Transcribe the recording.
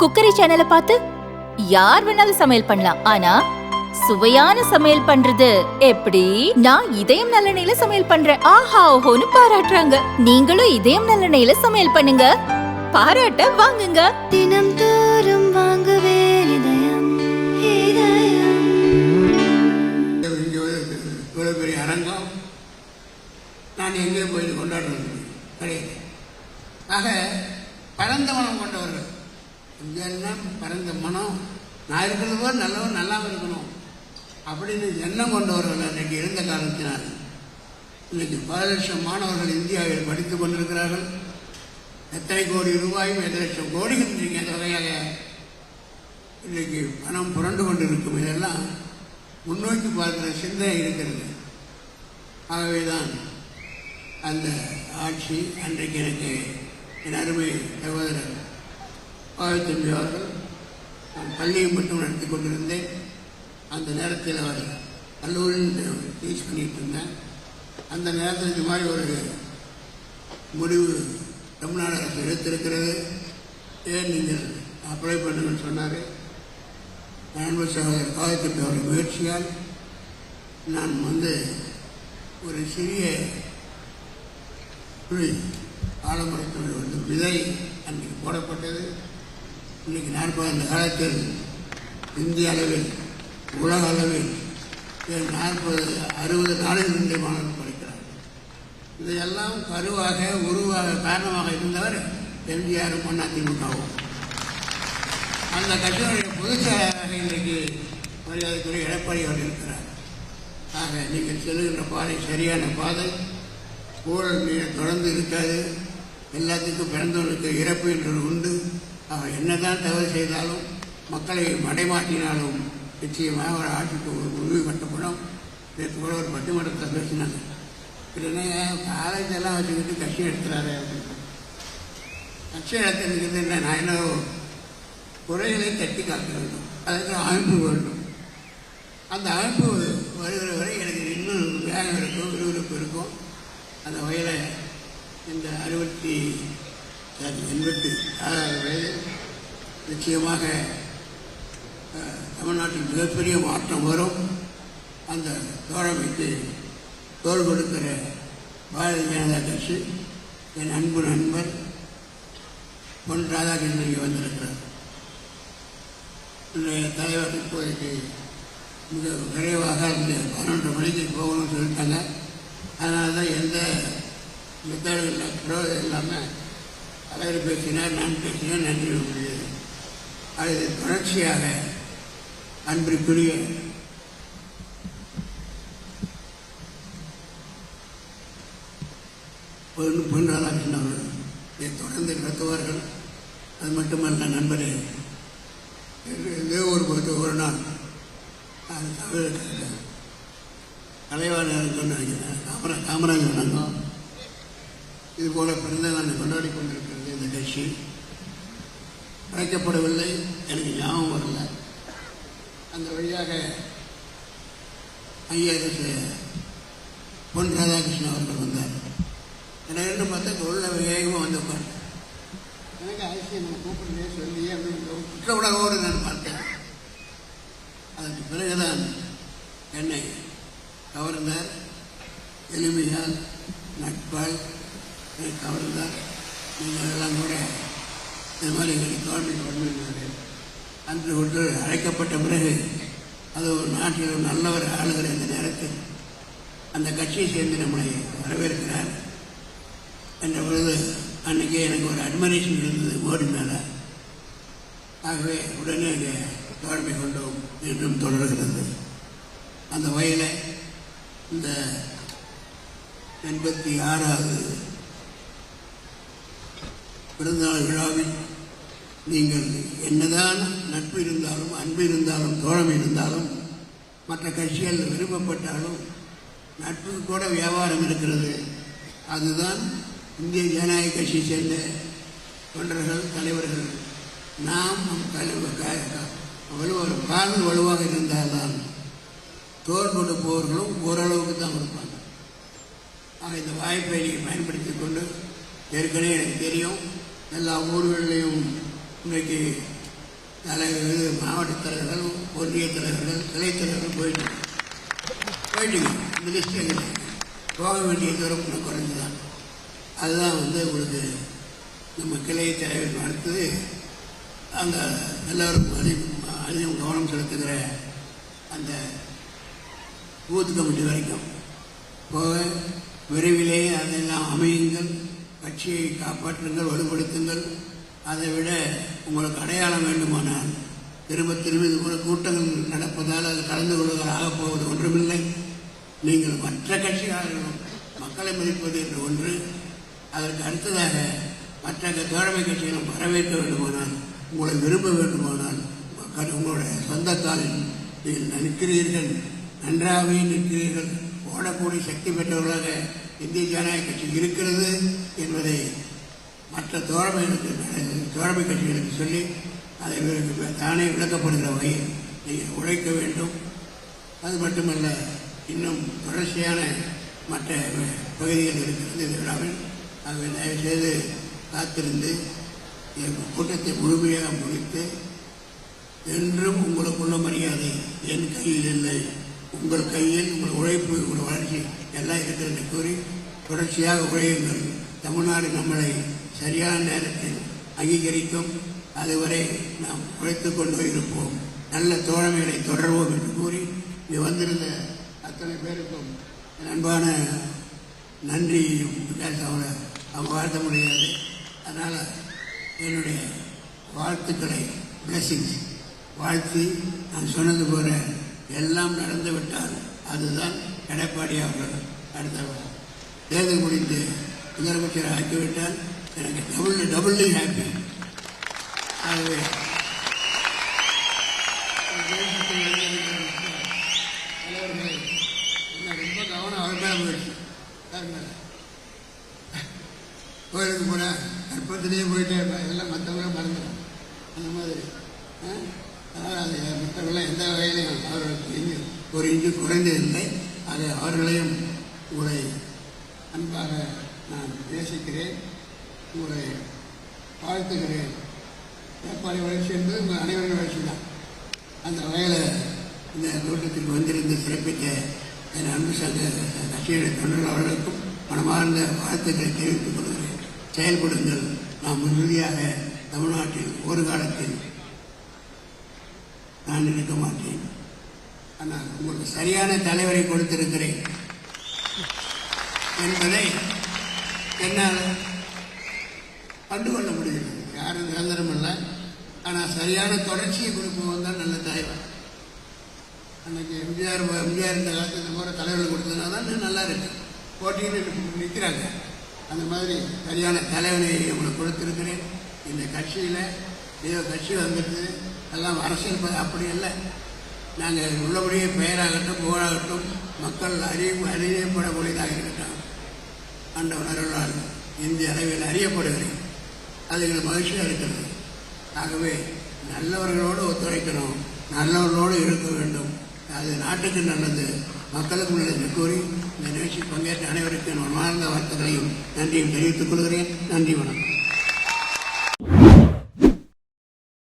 Cookery சேனலை பார்த்து யார் வேணாலும் சமையல் பண்ணலாம். ஆனா சுவையான சமையல் பண்றது எப்படி? நான் இதயம் நல்லெண்ணெயில சமையல் பண்றேன். ஆஹா ஓஹோன்னு பாராட்டுறாங்க. நீங்களும் இதயம் நல்லெண்ணெயில சமையல் பண்ணுங்க, பாராட்ட வாங்குங்க. தினம் தோறும் வாங்குவே இதயம் இதயம். இவ்வளோ பெரிய அரங்கம் நான் எங்கே போய் கொண்டாடுறது கிடையாது. ஆக பரந்த மனம் கொண்டவர்கள் இங்கேன்னா பரந்த மனம், நான் இருக்கிறது போது நல்லவன் நல்லாமல் இருக்கணும் அப்படின்னு எண்ணம் கொண்டவர்கள் அன்றைக்கு இருந்த காரணத்தினால் இன்றைக்கு 10 லட்சம் மாணவர்கள் இந்தியாவில் படித்துக் கொண்டிருக்கிறார்கள். எத்தனை கோடி ரூபாயும் எத்தனை லட்சம் கோடிகள் இன்றைக்கு அந்த வகையாக இன்றைக்கு பணம் புரண்டு கொண்டிருக்கும். இதெல்லாம் முன்னோக்கி பார்க்கிற சிந்தனை இருக்கிறது. ஆகவேதான் அந்த ஆட்சி அன்றைக்கு எனக்கு என் அருமை சகோதரர் பாகத்தம்பி அவர்கள், நான் பள்ளியை மட்டும் நடத்தி கொண்டிருந்தேன். அந்த நேரத்தில் அவர் கல்லூரியில் டீச் பண்ணிட்டு இருந்தேன். அந்த நேரத்தில் இந்த மாதிரி ஒரு முடிவு தமிழ்நாடு அரசு எடுத்திருக்கிறது, ஏன் நீங்கள் அப்ளை பண்ணுங்கன்னு சொன்னார். அன்பு சகோதரர் பாகத்தம்பி அவருடைய முயற்சியால் நான் ஒரு சிறிய ஆலமரத்தில் விதை அன்றைக்கு போடப்பட்டது. இன்றைக்கு 40 காலத்தில் இந்திய அளவில் உலக அளவில் 40-60 நாடுகளிலே மாணவர்கள் படிக்கிறார்கள். இதையெல்லாம் கருவாக உருவாக காரணமாக இருந்தவர் எம்ஜிஆரும் அதிமுகவும். அந்த கட்சியினுடைய பொதுச் செயலாளராக இன்றைக்கு மரியாதைக்குரிய எடப்பாடி அவர் இருக்கிறார். ஆக நீங்கள் செல்லுகின்ற பாதை சரியான பாதை. ஊழல் தொடர்ந்து இருக்காது. எல்லாத்துக்கும் பிறந்தவர்களுக்கு இறப்பு என்று உண்டு. அவர் என்னதான் தவறு செய்தாலும், மக்களை மடைமாற்றினாலும் நிச்சயமாக ஒரு ஆட்சிக்கு ஒரு முடிவு கட்டப்படும். நேற்று கூட ஒரு பட்டிமன்றத்தை பேசினாங்க. இல்லைன்னா காலேஜெல்லாம் வச்சுக்கிட்டு கட்சி எடுத்துறாரு அப்படின்னு. கட்சி எடுத்துருக்கிறது என்ன, நான் என்ன குறைகளை தட்டி காக்க வேண்டும், அதுக்கு அமைப்பு வேண்டும். அந்த அமைப்பு வருகிற வரை எனக்கு இன்னும் வேகம் இருக்கும், விறுவிறுப்பு இருக்கும். அந்த வகையில் இந்த 86 வயதில் நிச்சயமாக தமிழ்நாட்டில் மிகப்பெரிய மாற்றம் வரும். அந்த தோழமைக்கு தோள் கொடுக்கிற பாரதிய ஜனதா கட்சி என் அன்பு நண்பர் பொன் ராதாகிருஷ்ணன் இங்கே வந்திருக்கிறார். இன்றைய தலைவர் இப்போதைக்கு மிக விரைவாக இந்த 11 மணிக்கு போகணும்னு சொல்லிட்டாங்க. அதனால தான் எந்த மெத்தடுகளில் விரோதம் இல்லாமல் தலைவர் பேசினார், நான் பேசினேன், நன்றி முடியாது. அது தொடர்ச்சியாக அன்பிற்குரிய பொன் ராதாகிருஷ்ணன் அவர்கள் இதை தொடர்ந்து நடத்துவார்கள். அது மட்டுமல்ல நண்பரே, ஏதோ ஒரு நாள் அது தமிழ் கலைவாணர் நினைக்கிறேன் காமராஜர் சொன்னாங்க, இது போல பிறந்த நான் கொண்டாடி கொண்டிருக்கிறது. இந்த கட்சி அழைக்கப்படவில்லை, எனக்கு ஞாபகம் வரல. அந்த வழியாக ஐஏஎஸ் பொன் ராதாகிருஷ்ணன் அவர்கள் வந்தார். எனக்கு பார்த்தா உள்ள வேகமாக வந்து உட்காந்து எனக்கு ஐசியை நம்ம கூப்பிடுறே சொல்லி அப்படின்னு குற்ற உலகோடு நான் பார்த்தேன். அதற்கு பிறகுதான் என்னை கவர்ந்தார். எளிமையால் நட்பால் என்னை கவர்ந்தார். நீங்கள் எல்லாம் கூட இந்த மாதிரி எங்களுக்கு கவர்மெண்ட் பண்ணுவீங்க. அன்று கொண்டு அழைக்கப்பட்ட பிறகு அது ஒரு நாட்டில் ஒரு நல்லவர் ஆளுகிற இந்த நேரத்தில் அந்த கட்சியை சேர்ந்து நம்மளை வரவேற்கிறார் என்ற பொழுது அன்றைக்கே எனக்கு ஒரு அட்மிரேஷன் இருந்தது மோடி மேலே. ஆகவே உடனே அங்கே தோழமை கொண்டோம் என்றும் தொடர்கிறது. அந்த வகையில் இந்த 86வது பிறந்தநாள் விழாவில் நீங்கள் என்னதான் நட்பு இருந்தாலும், அன்பு இருந்தாலும், தோழமை இருந்தாலும், மற்ற கட்சிகள் விரும்பப்பட்டாலும் நட்புக்கு கூட வியாபாரம் இருக்கிறது. அதுதான் இந்திய ஜனநாயக கட்சியை சேர்ந்த தொண்டர்கள், தலைவர்கள் நாம் கால் வலுவாக இருந்தால்தான் தோல் கொடுப்பவர்களும் ஓரளவுக்கு தான் இருப்பாங்க. ஆக இந்த வாய்ப்பை நீங்கள் பயன்படுத்தி கொண்டு, ஏற்கனவே எனக்கு தெரியும் எல்லா ஊர்களிலையும் இன்றைக்கு தலைவர்கள், மாவட்ட தலைவர்கள், ஒன்றிய தலைவர்கள், கிளை தலைவர்கள் போயிட்டீங்க. இந்த லிஸ்ட் போக வேண்டிய தூரம் இன்னும் குறைஞ்சுதான். அதுதான் உங்களுக்கு நம்ம கிளை தலைவர் அடுத்தது அங்கே எல்லோரும் அதிகம் கவனம் செலுத்துகிற அந்த பூத் கமிட்டி வரைக்கும் போக விரைவிலே அதெல்லாம் அமையுங்கள், கட்சியை காப்பாற்றுங்கள், வலுப்படுத்துங்கள். அதை விட உங்களுக்கு அடையாளம் வேண்டுமானால் திரும்ப திரும்ப இது போல கூட்டங்கள் நடப்பதால் அது கலந்து கொள்வதாக ஆகப்போவது ஒன்றுமில்லை. நீங்கள் மற்ற கட்சியாளர்களும் மக்களை மதிப்பது என்று ஒன்று, அதற்கு அடுத்ததாக மற்ற தோழமை கட்சிகளும் வரவேற்க வேண்டுமானால், உங்களை விரும்ப வேண்டுமானால், உங்களுடைய சொந்த காலில் நீங்கள் நிற்கிறீர்கள், நன்றாகவே நிற்கிறீர்கள், ஓடக்கூடிய சக்தி பெற்றவர்களாக இந்திய ஜனநாயக கட்சி இருக்கிறது என்பதை மற்ற தோழமை கட்சிகளுக்கு சொல்லி அதை தானே விளக்கப்படுகிற வகையில் நீங்கள் உழைக்க வேண்டும். அது மட்டுமல்ல, இன்னும் தொடர்ச்சியான மற்ற பகுதிகள் இருக்கிறது இந்த விழாவில். ஆகவே தயவுசெய்து காத்திருந்து கூட்டத்தை முழுமையாக முடித்து, என்றும் உங்களுக்குள்ள மரியாதை என் கையில் இல்லை, உங்கள் கையில் உங்கள் உழைப்பு, உங்கள் வளர்ச்சி எல்லாம் இருக்கிறது கூறி தொடர்ச்சியாக உழையுங்கள். தமிழ்நாடு நம்மளை சரியான நேரத்தில் அங்கீகரிக்கும். அதுவரை நாம் உழைத்துக் கொண்டு இருப்போம். நல்ல தோழமைகளை தொடர்வோம் என்று கூறி இங்கு வந்திருந்த அத்தனை பேருக்கும் என் அன்பான நன்றியையும் அவங்க வாழ்த்த முடியாது. அதனால் என்னுடைய வாழ்த்துக்களை பிளஸிங்ஸ் வாழ்த்தி நான் சொன்னது போல எல்லாம் நடந்துவிட்டால் அதுதான் எடப்பாடி அவர்கள் அடுத்த தேர்தல் முடிந்து முதலமைச்சர் ஆக்கிவிட்டால் எனக்கு டபுள்லி ஹாப்பி. ஆகவே தலைவர்களை ரொம்ப கவனம் அவர் மேலே போயிடுச்சு. கோயிலுக்கு போனால் கற்பத்திலேயே போயிட்டே இருப்பேன், இதெல்லாம் மற்றவங்களும் மறந்துடும். அந்த மாதிரி அதனால் அது மற்றவர்களாம் எந்த வகையிலையும் அவர்களுக்கு ஒரு இன்ச்சு குறைந்ததில்லை. அது அவர்களையும் உங்களை அன்பாக நான் நேசிக்கிறேன், உங்களை வாழ்த்துகிறேன். எடப்பாடி வளர்ச்சி என்பது உங்கள் அனைவரின் வளர்ச்சி தான். அந்த வகையில் இந்த கூட்டத்திற்கு வந்திருந்து சிறப்பித்த என் அன்பு சங்க கட்சியுடைய தொண்டர்கள் அவர்களுக்கும் மனமார்ந்த வாழ்த்துக்களை தெரிவித்துக் கொள்கிறேன். செயல்படுங்கள். நாம் உறுதியாக தமிழ்நாட்டில் ஒரு காலத்தில் நான் இருக்க மாட்டேன், ஆனால் உங்களுக்கு சரியான தலைவரை கொடுத்திருக்கிறேன் என்பதை என்னால் கண்டுகொள்ள முடிகிறது. யாரும் நிரந்தரம் இல்லை, ஆனால் சரியான தொடர்ச்சியை கொடுப்பவன் தான் நல்ல தலைவர். அன்னைக்கு எம்ஜிஆர் இந்த காலத்தில் இந்த மாதிரி தலைவர்கள் கொடுத்ததுனால தான் நல்லா இருக்கு, போட்டின்னு நிற்கிறாங்க. அந்த மாதிரி சரியான தலைவனை உங்களுக்கு கொடுத்திருக்கிறேன். இந்த கட்சியில் ஏதோ கட்சி வந்துட்டு எல்லாம் அரசியல் அப்படி இல்லை. நாங்கள் உள்ளபடியே பெயராகட்டும் புகழாகட்டும் மக்கள் அறியப்படக்கூடியதாக இருக்கட்டும் அந்த உணர்வுகளால் இந்திய அளவில் அறியப்படுகிறேன். அது எங்களுக்கு மகிழ்ச்சியாக இருக்கிறது. ஆகவே நல்லவர்களோடு ஒத்துழைக்கணும், நல்லவர்களோடு இருக்க வேண்டும். அது நாட்டுக்கு நல்லது, மக்களுக்கு நல்லது கூறி இந்த நிகழ்ச்சி பங்கேற்ற அனைவருக்கும் மனமார்ந்த வாழ்த்துக்களையும் நன்றியும் தெரிவித்துக் கொள்கிறேன். நன்றி, வணக்கம்.